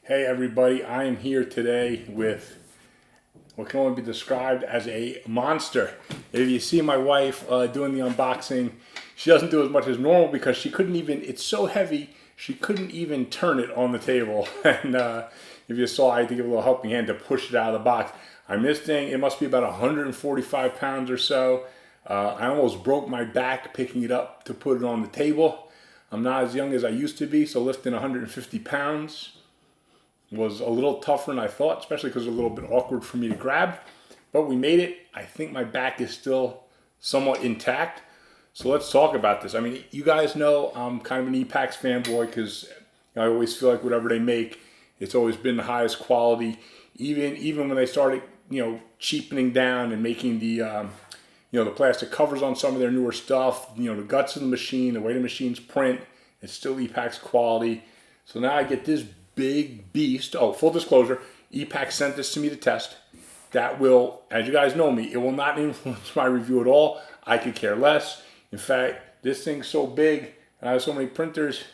Hey everybody, I am here today with what can only be described as a monster. If you see my wife doing the unboxing, she doesn't do as much as normal because she couldn't even, it's so heavy, she couldn't even turn it on the table. And if you saw, I had to give a little helping hand to push it out of the box. This thing, it must be about 145 pounds or so. I almost broke my back picking it up to put it on the table. I'm not as young as I used to be, so lifting 150 pounds was a little tougher than I thought, especially because it was a little bit awkward for me to grab. But we made it. I think my back is still somewhat intact. So let's talk about this. I mean, you guys know I'm kind of an Epax fanboy because I always feel like whatever they make, it's always been the highest quality. Even when they started, cheapening down and making the the plastic covers on some of their newer stuff, the guts of the machine, the way the machines print, it's still Epax quality. So now I get this big beast. Oh, full disclosure, Epax sent this to me to test. That will, as you guys know me, it will not influence my review at all. I could care less. In fact, this thing's so big and I have so many printers,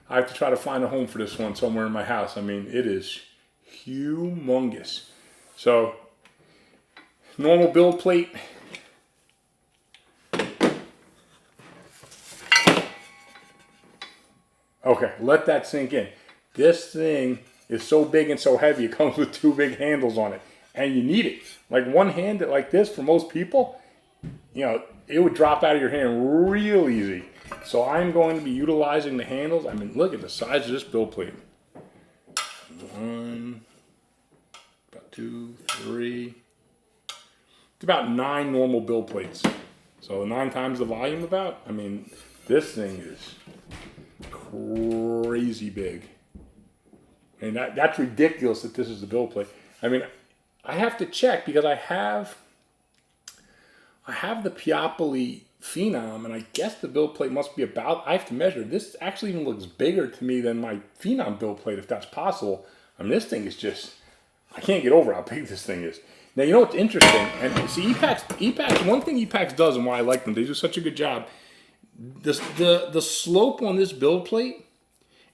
I have to try to find a home for this one somewhere in my house. I mean, it is humongous. So, normal build plate. Okay, let that sink in. This thing is so big and so heavy, it comes with two big handles on it. And you need it. Like one-handed like this, for most people, it would drop out of your hand real easy. So I'm going to be utilizing the handles. I mean, look at the size of this build plate. 1, about 2, 3. It's about 9 normal build plates. So 9 times the volume about. I mean, this thing is crazy big. And that's ridiculous that this is the build plate. I mean, I have to check because I have the Piopoli Phenom, and I guess the build plate must be about, I have to measure. This actually even looks bigger to me than my Phenom build plate, if that's possible. I mean, this thing is just, I can't get over how big this thing is. Now, you know what's interesting? And see, Epax, one thing Epax does and why I like them, they do such a good job. The slope on this build plate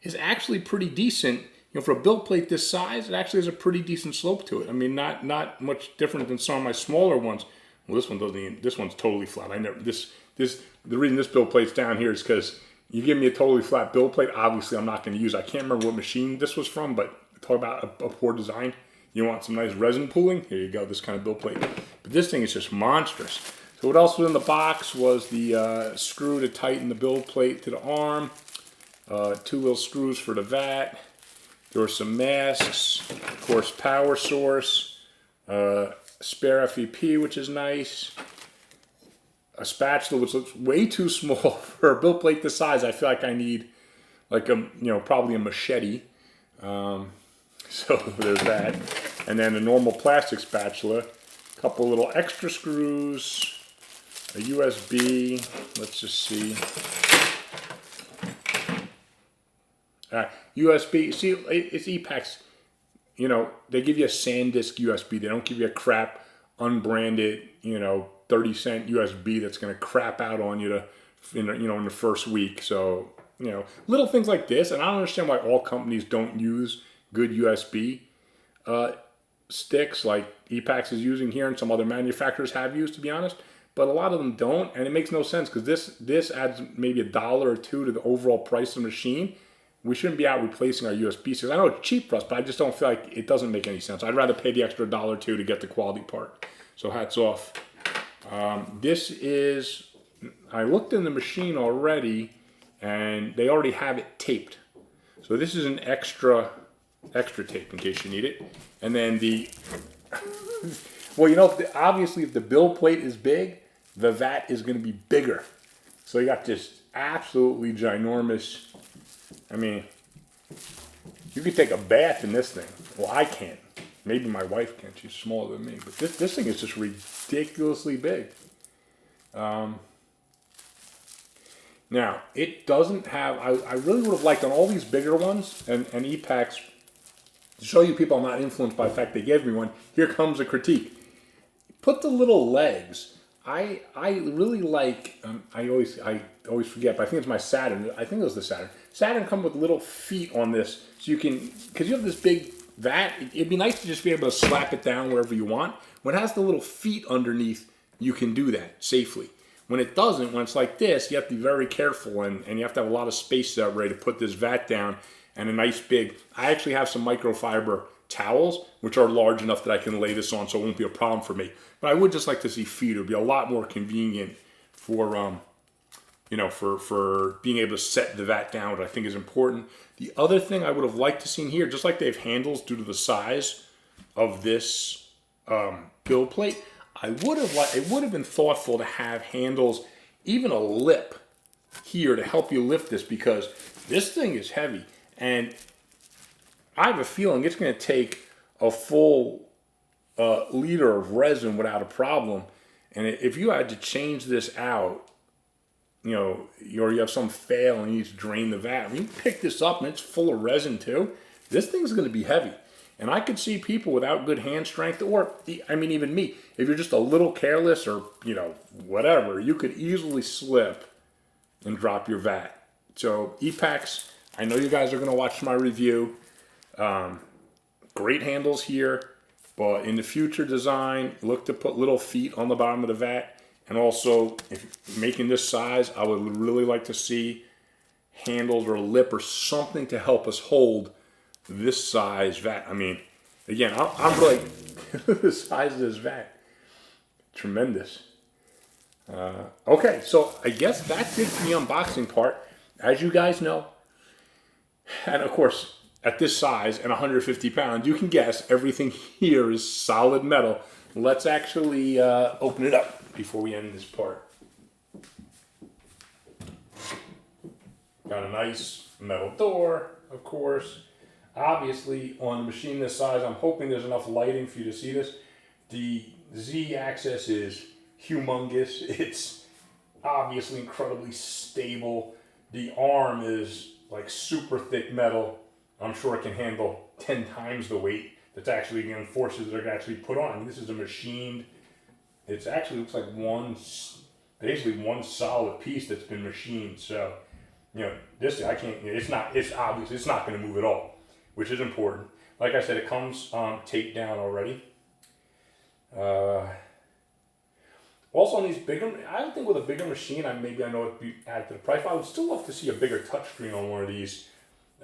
is actually pretty decent. For a build plate this size, it actually has a pretty decent slope to it. I mean, not much different than some of my smaller ones. Well, this one doesn't even, this one's totally flat. The reason this build plate's down here is because you give me a totally flat build plate, obviously I'm not going to use. I can't remember what machine this was from, but talk about a poor design. You want some nice resin pooling? Here you go, this kind of build plate. But this thing is just monstrous. So what else was in the box was the screw to tighten the build plate to the arm, 2 little screws for the vat. There were some masks, of course, power source, spare FEP, which is nice, a spatula, which looks way too small for a build plate this size. I feel like I need, like probably a machete. So there's that, and then a normal plastic spatula, a couple little extra screws, a USB. Let's just see. USB, see, it's Epax. They give you a SanDisk USB. They don't give you a crap, unbranded, 30-cent USB that's going to crap out on you in the first week. So, little things like this, and I don't understand why all companies don't use good USB. sticks like Epax is using here and some other manufacturers have used, to be honest. But a lot of them don't, and it makes no sense because this adds maybe $1 or $2 to the overall price of the machine. We shouldn't be out replacing our USB sticks. I know it's cheap for us, but I just don't feel like it doesn't make any sense. I'd rather pay the extra $1 or $2 to get the quality part. So hats off. This is, I looked in the machine already, and they already have it taped. So this is an extra tape in case you need it. And then the, well, you know, obviously if the build plate is big, the vat is going to be bigger. So you got this absolutely ginormous, I mean, you could take a bath in this thing. Well, I can't. Maybe my wife can. She's smaller than me. But this thing is just ridiculously big. Now, it doesn't have, I really would have liked on all these bigger ones, and Epax, to show you people I'm not influenced by the fact they gave me one, here comes a critique. Put the little legs. I really like, I always forget, but I think it's my Saturn. I think it was the Saturn. Saturn come with little feet on this, so you can, because you have this big vat, it'd be nice to just be able to slap it down wherever you want. When it has the little feet underneath, you can do that safely. When it doesn't, when it's like this, you have to be very careful, and you have to have a lot of space out ready to put this vat down, and a nice big, I actually have some microfiber towels, which are large enough that I can lay this on so it won't be a problem for me. But I would just like to see feet. It would be a lot more convenient for, you know, for being able to set the vat down, which I think is important. The other thing I would have liked to see here, just like they have handles due to the size of this build plate, it would have been thoughtful to have handles, even a lip here to help you lift this, because this thing is heavy. And I have a feeling it's going to take a full liter of resin without a problem. And if you had to change this out, you know, or you have some fail and you need to drain the vat, when you pick this up and it's full of resin too, this thing's going to be heavy. And I could see people without good hand strength, or, I mean, even me, if you're just a little careless or, you know, whatever, you could easily slip and drop your vat. So, Epax, I know you guys are going to watch my review. Great handles here, but in the future design, look to put little feet on the bottom of the vat. And also, if making this size, I would really like to see handles or a lip or something to help us hold this size vat. I mean, again, I'm really, the size of this vat, tremendous. Okay, so I guess that's it for the unboxing part. As you guys know, and of course, at this size and 150 pounds, you can guess everything here is solid metal. Let's actually open it up before we end this part. Got a nice metal door, of course. Obviously, on a machine this size, I'm hoping there's enough lighting for you to see this. The Z-axis is humongous. It's obviously incredibly stable. The arm is like super thick metal. I'm sure it can handle 10 times the weight that's actually, again, forces that are actually put on. I mean, this is a machined, it actually looks like basically one solid piece that's been machined. So, you know, this, I can't, it's obviously, it's not going to move at all, which is important. Like I said, it comes taped down already. Also on these bigger, I don't think with a bigger machine, maybe I know it'd be added to the price, but I would still love to see a bigger touchscreen on one of these.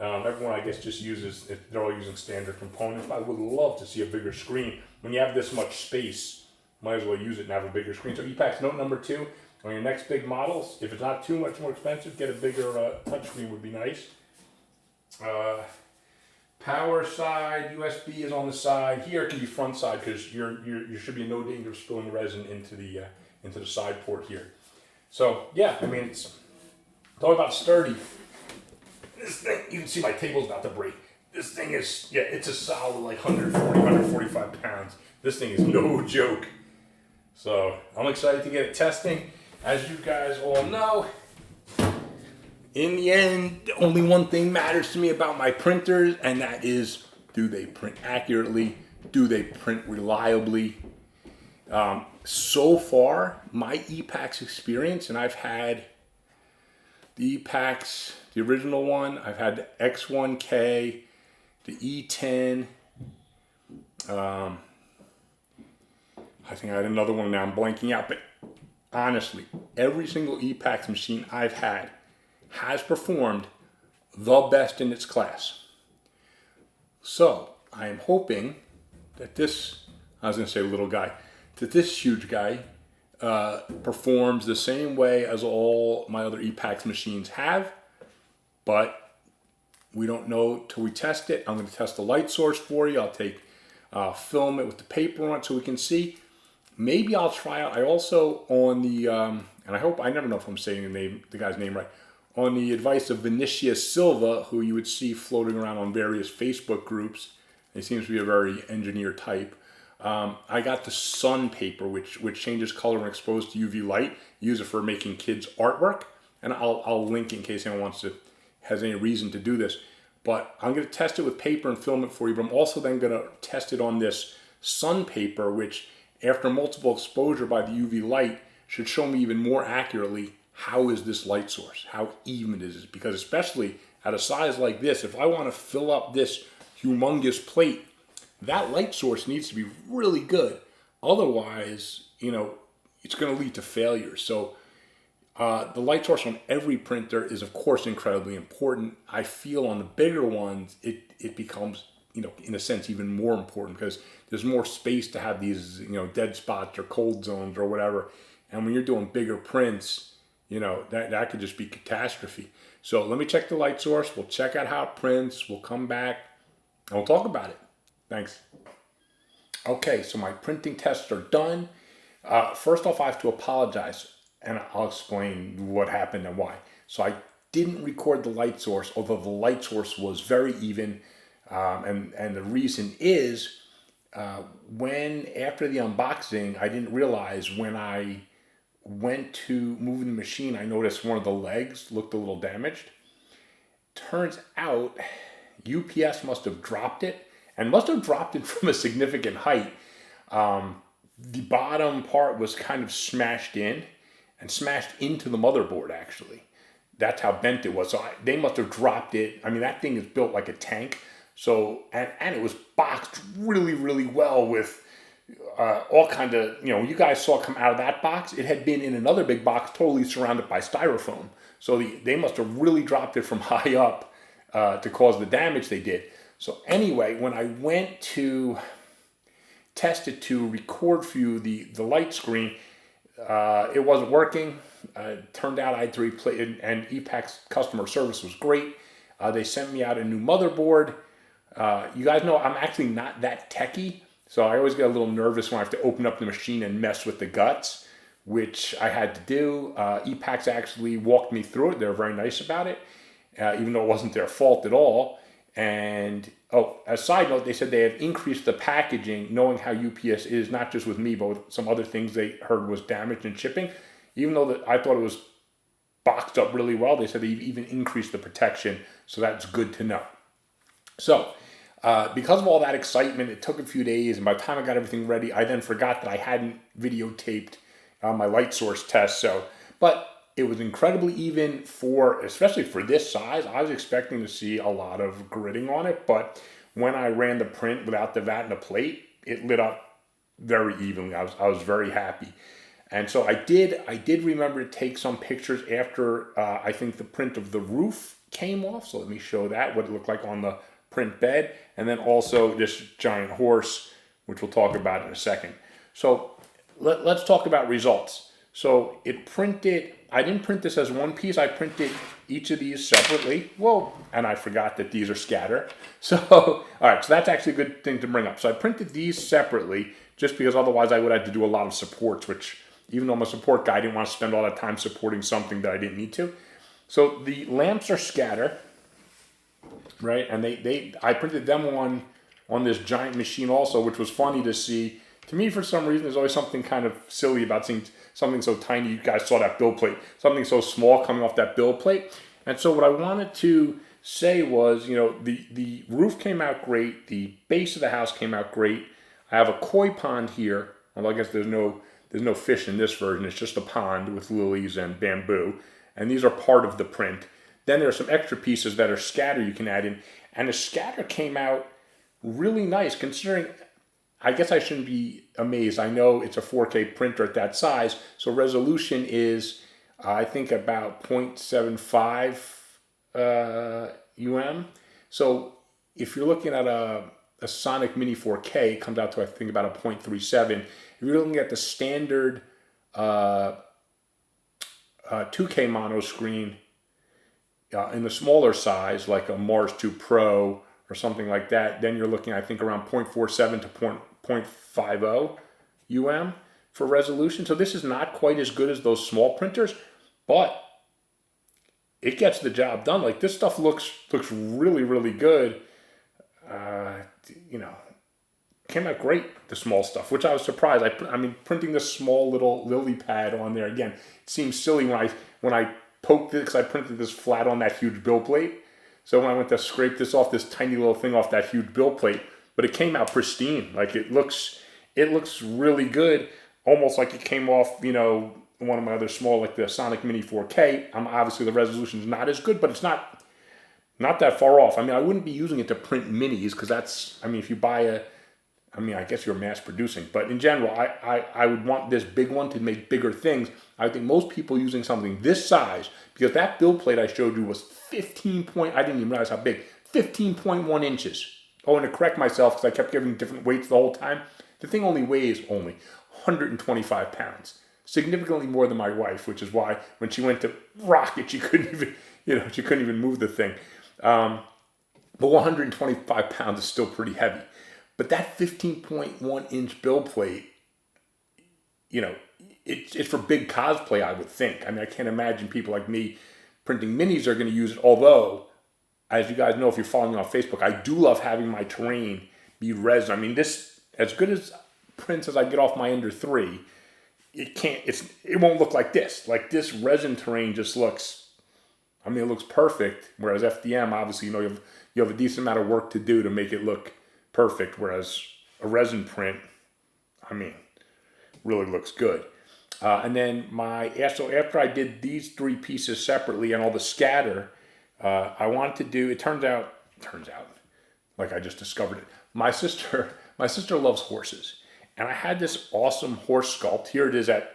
Everyone, I guess, just uses, they're all using standard components, but I would love to see a bigger screen. When you have this much space, might as well use it and have a bigger screen. So Epax note number 2, on your next big models, if it's not too much more expensive, get a bigger touchscreen would be nice. Power side, USB is on the side. Here it can be front side because you should be in no danger of spilling resin into the side port here. So yeah, I mean, it's talk about sturdy. This thing, you can see my table's about to break. This thing is, yeah, it's a solid like 140, 145 pounds. This thing is no joke. So I'm excited to get it testing. As you guys all know, in the end, only one thing matters to me about my printers, and that is, do they print accurately? Do they print reliably? So far, my Epax experience, and I've had the Epax, the original one, I've had the X1K, the E10, I think I had another one now, I'm blanking out, but honestly, every single Epax machine I've had has performed the best in its class. So I am hoping that this, I was going to say little guy, that this huge guy performs the same way as all my other Epax machines have, but we don't know till we test it. I'm going to test the light source for you. I'll take film it with the paper on it so we can see. Maybe I'll try out. I also on the and I hope I never know if I'm saying the guy's name right. On the advice of Vinicius Silva, who you would see floating around on various Facebook groups, he seems to be a very engineer type. I got the sun paper, which changes color when exposed to UV light. Use it for making kids artwork, and I'll link in case anyone has any reason to do this. But I'm going to test it with paper and film it for you. But I'm also then going to test it on this sun paper, which after multiple exposure by the UV light should show me even more accurately how is this light source, how even is it? Because especially at a size like this, if I want to fill up this humongous plate, that light source needs to be really good. Otherwise, it's going to lead to failure. So the light source on every printer is, of course, incredibly important. I feel on the bigger ones, it becomes, in a sense, even more important because there's more space to have these, dead spots or cold zones or whatever. And when you're doing bigger prints, that could just be catastrophe. So let me check the light source. We'll check out how it prints. We'll come back and we'll talk about it. Thanks. Okay, so my printing tests are done. First off, I have to apologize, and I'll explain what happened and why. So I didn't record the light source, although the light source was very even. And the reason is when after the unboxing, I didn't realize when I went to move the machine, I noticed one of the legs looked a little damaged. Turns out UPS must have dropped it and must have dropped it from a significant height. The bottom part was kind of smashed in and smashed into the motherboard, actually. That's how bent it was. So they must have dropped it. I mean, that thing is built like a tank. So, and it was boxed really, really well with all kind of, you guys saw come out of that box. It had been in another big box totally surrounded by styrofoam. So they must have really dropped it from high up to cause the damage they did. So anyway, when I went to test it to record for you the light screen, it wasn't working. Turned out I had to replace it, and Epax customer service was great. They sent me out a new motherboard. You guys know I'm actually not that techie, so I always get a little nervous when I have to open up the machine and mess with the guts, which I had to do. Epax actually walked me through it. They were very nice about it, even though it wasn't their fault at all. And, as a side note, they said they had increased the packaging, knowing how UPS is, not just with me, but with some other things they heard was damaged in shipping. Even though I thought it was boxed up really well, they said they even increased the protection, so that's good to know. So, because of all that excitement, it took a few days, and by the time I got everything ready, I then forgot that I hadn't videotaped my light source test. But it was incredibly even especially for this size. I was expecting to see a lot of gritting on it, but when I ran the print without the vat and the plate, it lit up very evenly. I was very happy. And so I did remember to take some pictures after I think the print of the roof came off. So let me show that, what it looked like on the print bed, and then also this giant horse, which we'll talk about in a second. So let's talk about results. So it printed, I didn't print this as one piece, I printed each of these separately. Whoa, and I forgot that these are scatter. So, all right, so that's actually a good thing to bring up. So I printed these separately just because otherwise I would have to do a lot of supports, which even though I'm a support guy, I didn't want to spend all that time supporting something that I didn't need to. So the lamps are scatter, right? And I printed them on this giant machine also, which was funny to see. To me, for some reason, there's always something kind of silly about seeing something so tiny. You guys saw that build plate, something so small coming off that build plate. And so what I wanted to say was, the roof came out great. The base of the house came out great. I have a koi pond here. Although I guess there's no fish in this version. It's just a pond with lilies and bamboo. And these are part of the print. Then there are some extra pieces that are scatter you can add in. And the scatter came out really nice considering I guess I shouldn't be amazed. I know it's a 4K printer at that size, so resolution is, I think, about 0.75 So if you're looking at a Sonic Mini 4K, it comes out to, I think, about a 0.37. If you're looking at the standard 2K mono screen in the smaller size, like a Mars 2 Pro or something like that, then you're looking, I think, around 0.47 to 0.50 for resolution. So this is not quite as good as those small printers, but it gets the job done. Like, this stuff looks really, really good. You know, came out great, the small stuff, which I was surprised. I mean, printing this small little lily pad on there, again, it seems silly when I poked it, because I printed this flat on that huge bill plate. So when I went to scrape this off, this tiny little thing off that huge bill plate, but it came out pristine. Like, it looks really good, almost like it came off, you know, one of my other small, like the Sonic Mini 4K. Obviously the resolution is not as good, but it's not that far off. I mean, I wouldn't be using it to print minis, because that's, I mean, if you buy I guess you're mass producing, but in general, I would want this big one to make bigger things. I think most people using something this size, because that build plate I showed you was I didn't even realize how big, 15.1 inches. Oh, and to correct myself, because I kept giving different weights the whole time, the thing only weighs 125 pounds. Significantly more than my wife, which is why when she went to rock it, she couldn't even move the thing. But 125 pounds is still pretty heavy. But that 15.1 inch build plate, you know, it's for big cosplay, I would think. I mean, I can't imagine people like me printing minis are going to use it. Although, as you guys know, if you're following me on Facebook, I do love having my terrain be resin. I mean, this, as good as prints as I get off my Ender 3, it won't look like this. Like, this resin terrain just looks, I mean, it looks perfect. Whereas FDM, obviously, you know, you have a decent amount of work to do to make it look perfect. Whereas a resin print, I mean, really looks good. And then so after I did these three pieces separately and all the scatter, I wanted to do, it turns out, like I just discovered it. My sister loves horses. And I had this awesome horse sculpt. Here it is at,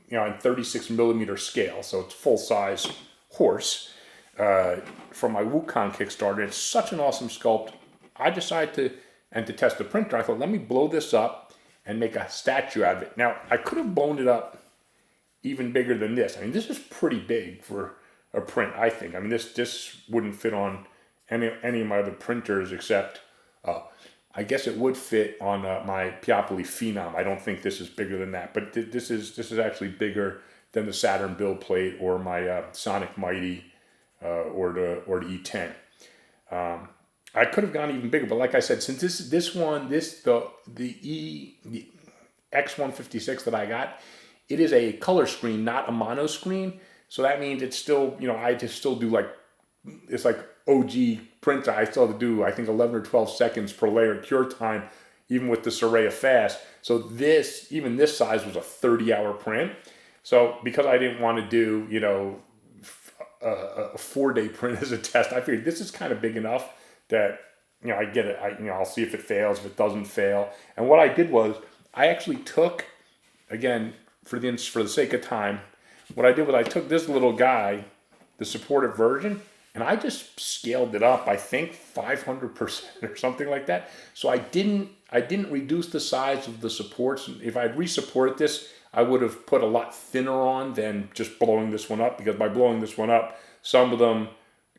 you know, in 36 millimeter scale. So it's full size horse from my Wukong Kickstarter. It's such an awesome sculpt. I decided to test the printer, I thought, let me blow this up and make a statue out of it. Now, I could have blown it up even bigger than this. I mean, this is pretty big for a print, I think. I mean, this wouldn't fit on any of my other printers except, I guess it would fit on my Piopoli Phenom. I don't think this is bigger than that, but this is actually bigger than the Saturn build plate or my Sonic Mighty or the E10. I could have gone even bigger, but like I said, since the X156 that I got, it is a color screen, not a mono screen. So that means it's still, you know, I just still do like, it's like OG printer. I still have to do, I think, 11 or 12 seconds per layer cure time, even with this array of fast. So even this size was a 30-hour print. So because I didn't want to do, you know, a 4-day print as a test, I figured this is kind of big enough that, you know, I get it. I'll see if it fails, if it doesn't fail. And what I did was I actually took, again, for the sake of time, what I did was I took this little guy, the supported version, and I just scaled it up, I think 500% or something like that. So I didn't reduce the size of the supports. If I'd resupported this, I would have put a lot thinner on than just blowing this one up, because by blowing this one up, some of them,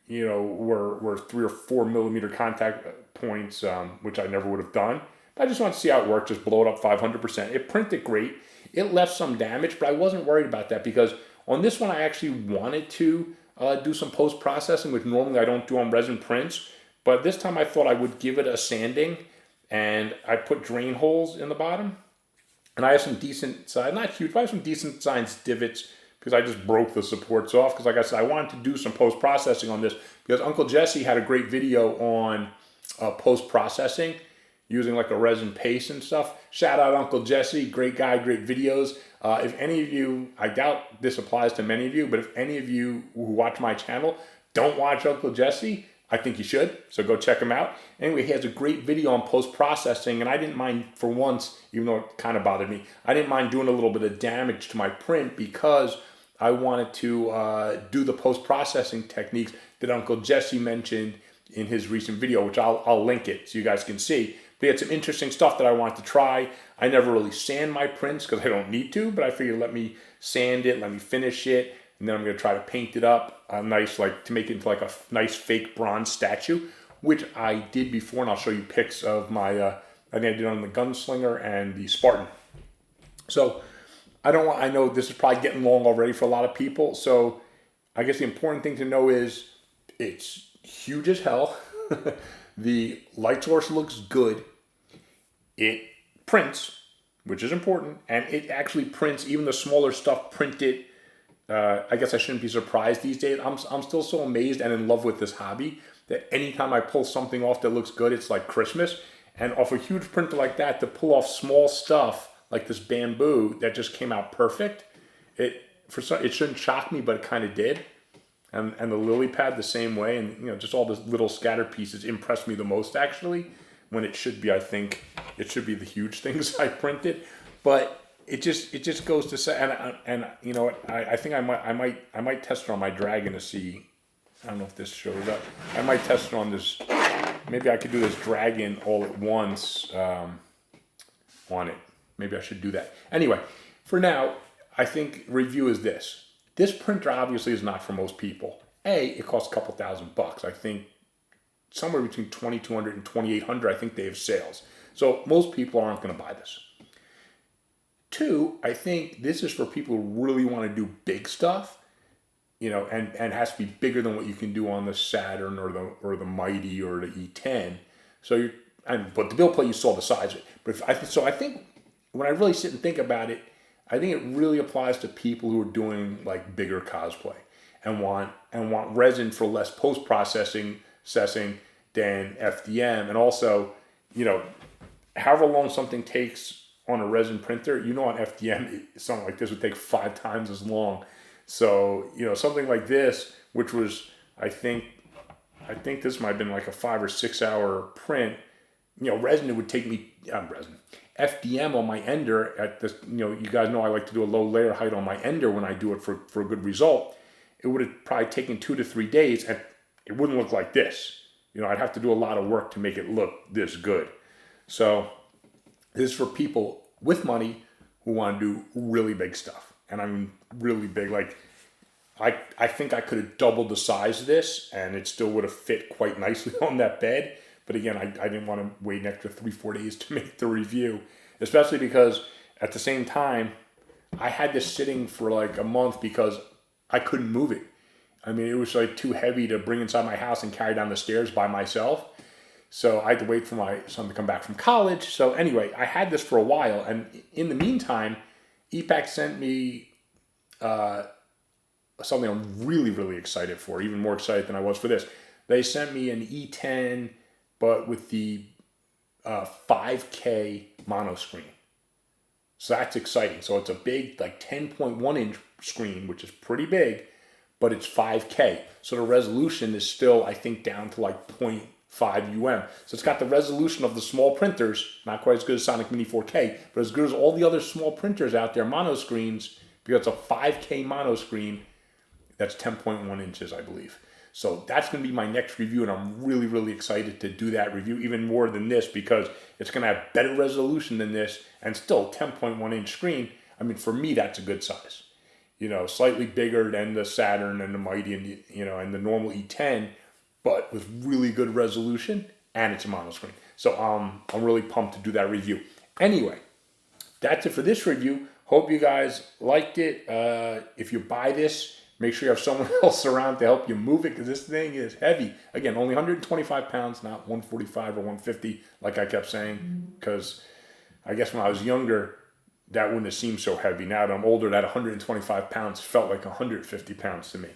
you know, were 3 or 4 millimeter contact points, which I never would have done. But I just wanted to see how it worked, just blow it up 500%. It printed great. It left some damage, but I wasn't worried about that, because on this one I actually wanted to do some post-processing, which normally I don't do on resin prints. But this time I thought I would give it a sanding, and I put drain holes in the bottom. And I have some decent size, not huge, but I have some decent sized divots, because I just broke the supports off. Because like I said, I wanted to do some post-processing on this, because Uncle Jesse had a great video on post-processing using like a resin paste and stuff. Shout out Uncle Jesse, great guy, great videos. If any of you, I doubt this applies to many of you, but if any of you who watch my channel don't watch Uncle Jesse, I think you should, so go check him out. Anyway, he has a great video on post-processing, and I didn't mind for once, even though it kind of bothered me, I didn't mind doing a little bit of damage to my print because I wanted to do the post-processing techniques that Uncle Jesse mentioned in his recent video, which I'll link it so you guys can see. But he had some interesting stuff that I wanted to try. I never really sand my prints because I don't need to, but I figured let me sand it, let me finish it, and then I'm going to try to paint it up nice, like to make it into like a nice fake bronze statue, which I did before, and I'll show you pics of my, I think I did on the Gunslinger and the Spartan. So I know this is probably getting long already for a lot of people, so I guess the important thing to know is it's huge as hell. The light source looks good. It prints, which is important, and it actually prints even the smaller stuff printed. I guess I shouldn't be surprised these days. I'm still so amazed and in love with this hobby that anytime I pull something off that looks good, it's like Christmas. And off a huge printer like that, to pull off small stuff like this bamboo that just came out perfect, it shouldn't shock me, but it kind of did. And the lily pad the same way, and just all the little scattered pieces impressed me the most actually. When it should be, I think it should be the huge things I printed, but it just goes to say, and you know what, I think I might test it on my dragon to see. I don't know if this shows up. I might test it on this. Maybe I could do this dragon all at once on it. Maybe I should do that. Anyway, for now, I think review is this. This printer obviously is not for most people. It costs a couple $1,000. I think somewhere between $2,200 and $2,800. I think they have sales. So most people aren't going to buy this. 2, I think this is for people who really want to do big stuff, and has to be bigger than what you can do on the Saturn or the Mighty or the E10. So but the build plate, you saw the size of it. But I think when I really sit and think about it, I think it really applies to people who are doing like bigger cosplay and want resin for less post processing than FDM, and also, however long something takes on a resin printer, on FDM, something like this would take 5 times as long. So, something like this, which was, I think this might have been like a 5 or 6 hour print, resin, it would take me, FDM on my ender at this, you guys know I like to do a low layer height on my ender when I do it for a good result. It would have probably taken 2 to 3 days, and it wouldn't look like this. I'd have to do a lot of work to make it look this good. So this is for people with money who want to do really big stuff. And I mean really big. Like, I think I could have doubled the size of this and it still would have fit quite nicely on that bed. But again, I didn't want to wait an extra 3-4 days to make the review. Especially because at the same time, I had this sitting for like a month because I couldn't move it. I mean, it was like too heavy to bring inside my house and carry down the stairs by myself. So I had to wait for my son to come back from college. So anyway, I had this for a while. And in the meantime, Epax sent me something I'm really, really excited for, even more excited than I was for this. They sent me an E10, but with the 5K mono screen. So that's exciting. So it's a big, like 10.1 inch screen, which is pretty big, but it's 5K. So the resolution is still, I think, down to like 0.5 UM. So it's got the resolution of the small printers, not quite as good as Sonic Mini 4K, but as good as all the other small printers out there, mono screens, because it's a 5K mono screen that's 10.1 inches, I believe. So that's going to be my next review, and I'm really, really excited to do that review even more than this because it's going to have better resolution than this and still 10.1 inch screen. I mean, for me, that's a good size. Slightly bigger than the Saturn and the Mighty and and the normal E10, but with really good resolution, and it's a mono screen. So I'm really pumped to do that review. Anyway, that's it for this review. Hope you guys liked it. If you buy this, make sure you have someone else around to help you move it because this thing is heavy. Again, only 125 pounds, not 145 or 150 like I kept saying, because I guess when I was younger, that wouldn't have seemed so heavy. Now that I'm older, that 125 pounds felt like 150 pounds to me.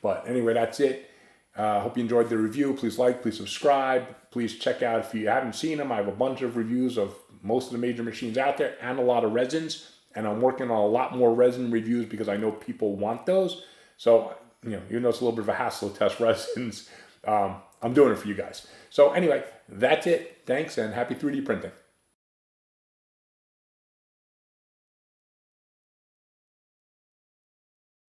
But anyway, that's it. Hope you enjoyed the review. Please like, please subscribe. Please check out, if you haven't seen them, I have a bunch of reviews of most of the major machines out there and a lot of resins. And I'm working on a lot more resin reviews because I know people want those. So, even though it's a little bit of a hassle to test resins, I'm doing it for you guys. So anyway, that's it. Thanks and happy 3D printing.